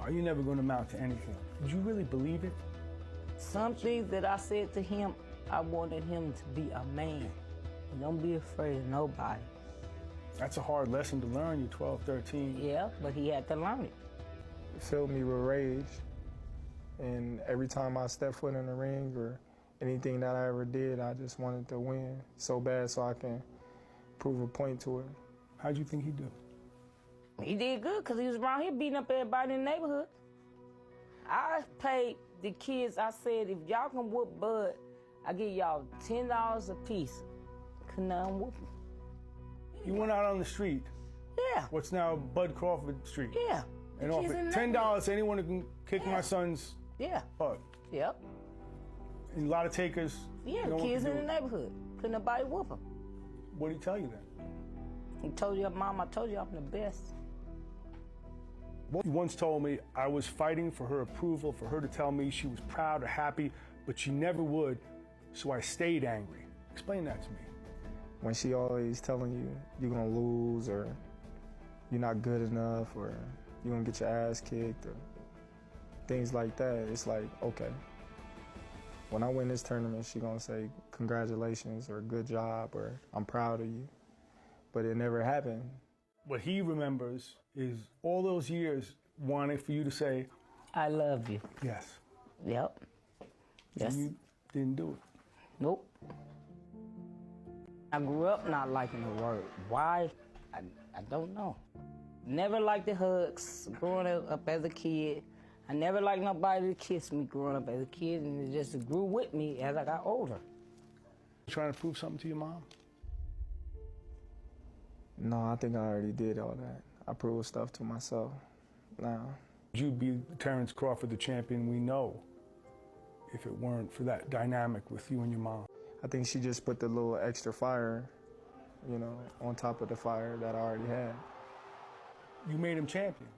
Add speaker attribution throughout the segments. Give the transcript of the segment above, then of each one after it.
Speaker 1: are you never going to amount to anything? Did you really believe it?
Speaker 2: Some things that I said to him, I wanted him to be a man. Don't be afraid of nobody.
Speaker 1: That's a hard lesson to learn. You're 12, 13.
Speaker 2: Yeah, but he had to learn it.
Speaker 3: It filled me with rage. And every time I stepped foot in the ring or anything that I ever did, I just wanted to win so bad so I can prove a point to it.
Speaker 1: How'd you think he'd do?
Speaker 2: He did good because he was around here beating up everybody in the neighborhood. I paid the kids, I said, if y'all can whoop Bud, I give y'all $10 a piece. Could none whoop him.
Speaker 1: You went out on the street.
Speaker 2: Yeah.
Speaker 1: What's now Bud Crawford Street.
Speaker 2: Yeah.
Speaker 1: And offered $10 to anyone who can kick my son's butt.
Speaker 2: Yep.
Speaker 1: And a lot of takers.
Speaker 2: Yeah,
Speaker 1: no
Speaker 2: kids in the neighborhood. Couldn't nobody whoop him.
Speaker 1: What did he tell you then?
Speaker 2: He told you, Mom, I told you I'm the best.
Speaker 1: You once told me I was fighting for her approval, for her to tell me she was proud or happy, but she never would, so I stayed angry. Explain that to me.
Speaker 3: When she always telling you you're gonna lose or you're not good enough or you're gonna get your ass kicked or things like that, it's like, okay. When I win this tournament, she gonna say congratulations or good job or I'm proud of you. But it never happened.
Speaker 1: What he remembers is all those years wanting for you to say,
Speaker 2: I love you.
Speaker 1: Yes.
Speaker 2: Yep. Yes.
Speaker 1: And you didn't do it.
Speaker 2: Nope. I grew up not liking the word. Why? I don't know. Never liked the hugs growing up as a kid. I never liked nobody to kiss me growing up as a kid, and it just grew with me as I got older.
Speaker 1: You trying to prove something to your mom?
Speaker 3: No, I think I already did all that. I proved stuff to myself now.
Speaker 1: You'd be Terence Crawford, the champion we know, if it weren't for that dynamic with you and your mom.
Speaker 3: I think she just put the little extra fire, on top of the fire that I already had.
Speaker 1: You made him champion.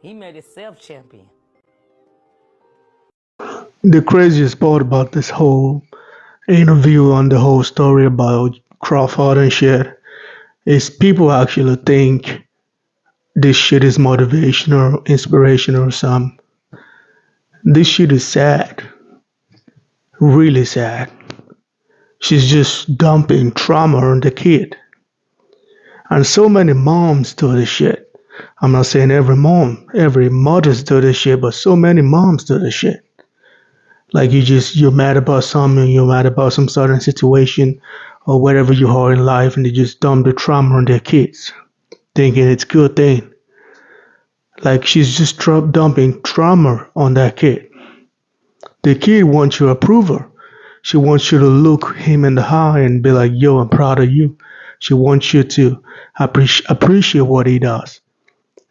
Speaker 2: He made himself champion.
Speaker 4: The craziest part about this whole interview and the whole story about Crawford and shit is people actually think this shit is motivational, inspirational or something. This shit is sad. Really sad. She's just dumping trauma on the kid. And so many moms do this shit. I'm not saying every mother's do this shit, but so many moms do this shit. Like you're mad about something, you're mad about some certain situation or whatever you are in life, and they just dump the trauma on their kids, thinking it's a good thing. Like she's just dumping trauma on that kid. The kid wants your approval. She wants you to look him in the eye and be like, yo, I'm proud of you. She wants you to appreciate what he does.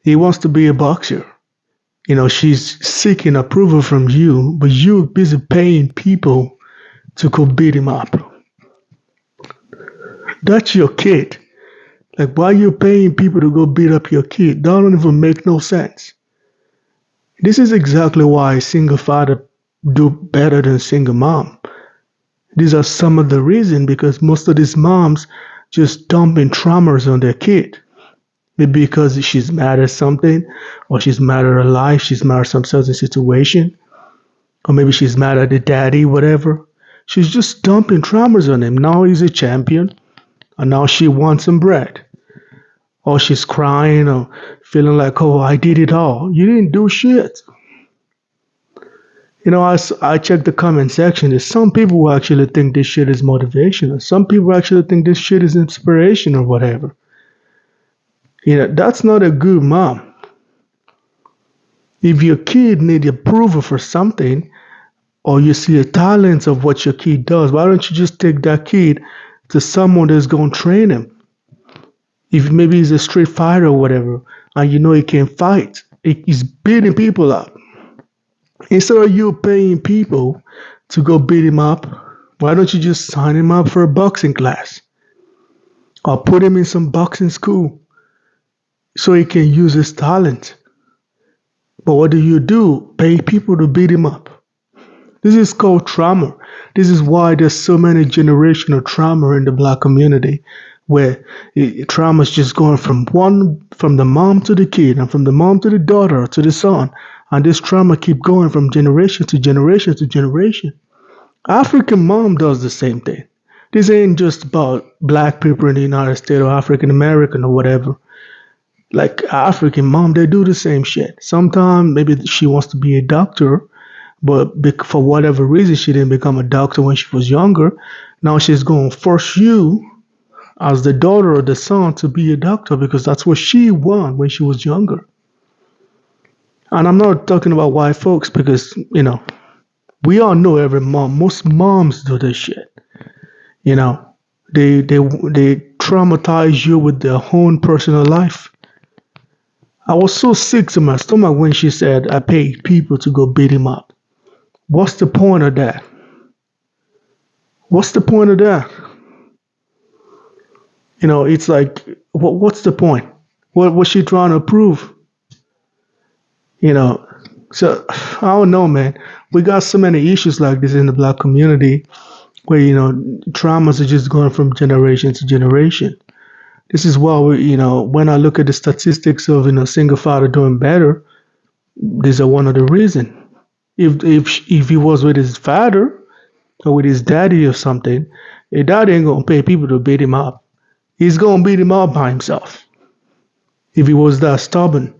Speaker 4: He wants to be a boxer. She's seeking approval from you, but you're busy paying people to go beat him up. That's your kid. Like, why are you paying people to go beat up your kid? That don't even make no sense. This is exactly why a single father do better than a single mom. These are some of the reasons, because most of these moms just dumping traumas on their kid. Maybe because she's mad at something, or she's mad at her life, she's mad at some certain situation, or maybe she's mad at the daddy, whatever. She's just dumping traumas on him. Now he's a champion, and now she wants some bread. Or she's crying or feeling like, oh, I did it all. You didn't do shit. I checked the comment section. There's some people who actually think this shit is motivational. Some people actually think this shit is inspiration or whatever. That's not a good mom. If your kid needs approval for something, or you see a talent of what your kid does, why don't you just take that kid to someone that's going to train him? If maybe he's a street fighter or whatever, and he can fight, he's beating people up. Instead of you paying people to go beat him up, why don't you just sign him up for a boxing class? Or put him in some boxing school so he can use his talent. But what do? Pay people to beat him up. This is called trauma. This is why there's so many generational trauma in the black community. where trauma is just going from the mom to the kid, and from the mom to the daughter to the son, and this trauma keep going from generation to generation to generation. African mom does the same thing. This ain't just about black people in the United States or African American or whatever. Like African mom, they do the same shit. Sometimes maybe she wants to be a doctor, but for whatever reason she didn't become a doctor when she was younger. Now she's going to force you as the daughter or the son to be a doctor because that's what she wanted when she was younger. And I'm not talking about white folks because, we all know every mom. Most moms do this shit. They traumatize you with their own personal life. I was so sick to my stomach when she said I paid people to go beat him up. What's the point of that? What's the point of that? It's like, what's the point? What was she trying to prove? So I don't know, man. We got so many issues like this in the black community where, traumas are just going from generation to generation. This is why when I look at the statistics of, single father doing better, these are one of the reasons. If he was with his father or with his daddy or something, his daddy ain't gonna pay people to beat him up. He's gonna beat him up by himself. If he was that stubborn,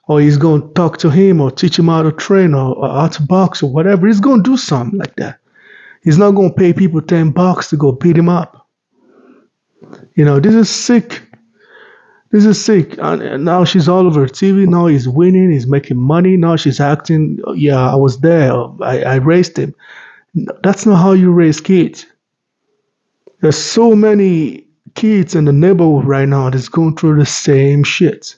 Speaker 4: or he's gonna talk to him or teach him how to train or how to box or whatever, he's gonna do something like that. He's not gonna pay people $10 to go beat him up. This is sick. This is sick. And now she's all over TV. Now he's winning. He's making money. Now she's acting. Yeah, I was there. I raised him. That's not how you raise kids. There's so many kids in the neighborhood right now that's going through the same shit,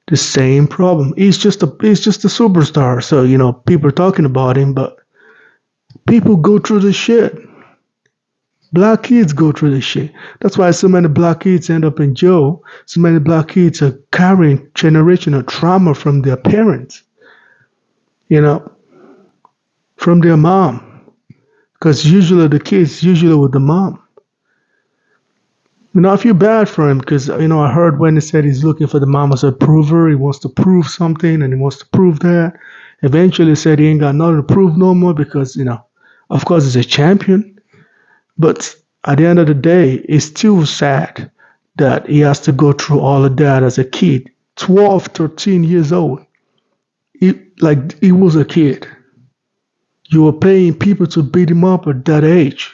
Speaker 4: the same problem. He's just a superstar. So people are talking about him, but people go through the shit. Black kids go through this shit. That's why so many black kids end up in jail. So many black kids are carrying generational trauma from their parents, from their mom. Because usually the kids, with the mom. I feel bad for him because, I heard when he said he's looking for the mama's approval. He wants to prove something and he wants to prove that. Eventually he said he ain't got nothing to prove no more because, of course he's a champion. But at the end of the day, it's still sad that he has to go through all of that as a kid. 12, 13 years old. He was a kid. You were paying people to beat him up at that age.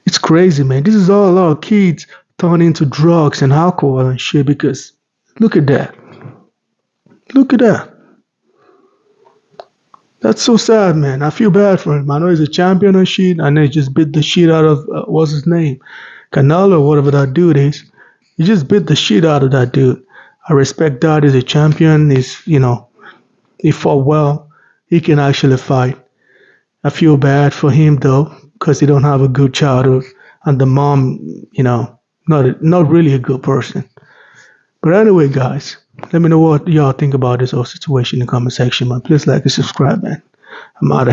Speaker 4: It's crazy, man. This is all our kids turning into drugs and alcohol and shit because look at that. Look at that. That's so sad, man. I feel bad for him. I know he's a champion and shit. I know he just beat the shit out of, what's his name? Canelo, whatever that dude is. He just beat the shit out of that dude. I respect that. He's a champion. He fought well. He can actually fight. I feel bad for him, though, because he don't have a good childhood. And the mom, not really a good person. But anyway, guys, let me know what y'all think about this whole situation in the comment section, man. Please like and subscribe, man. I'm out of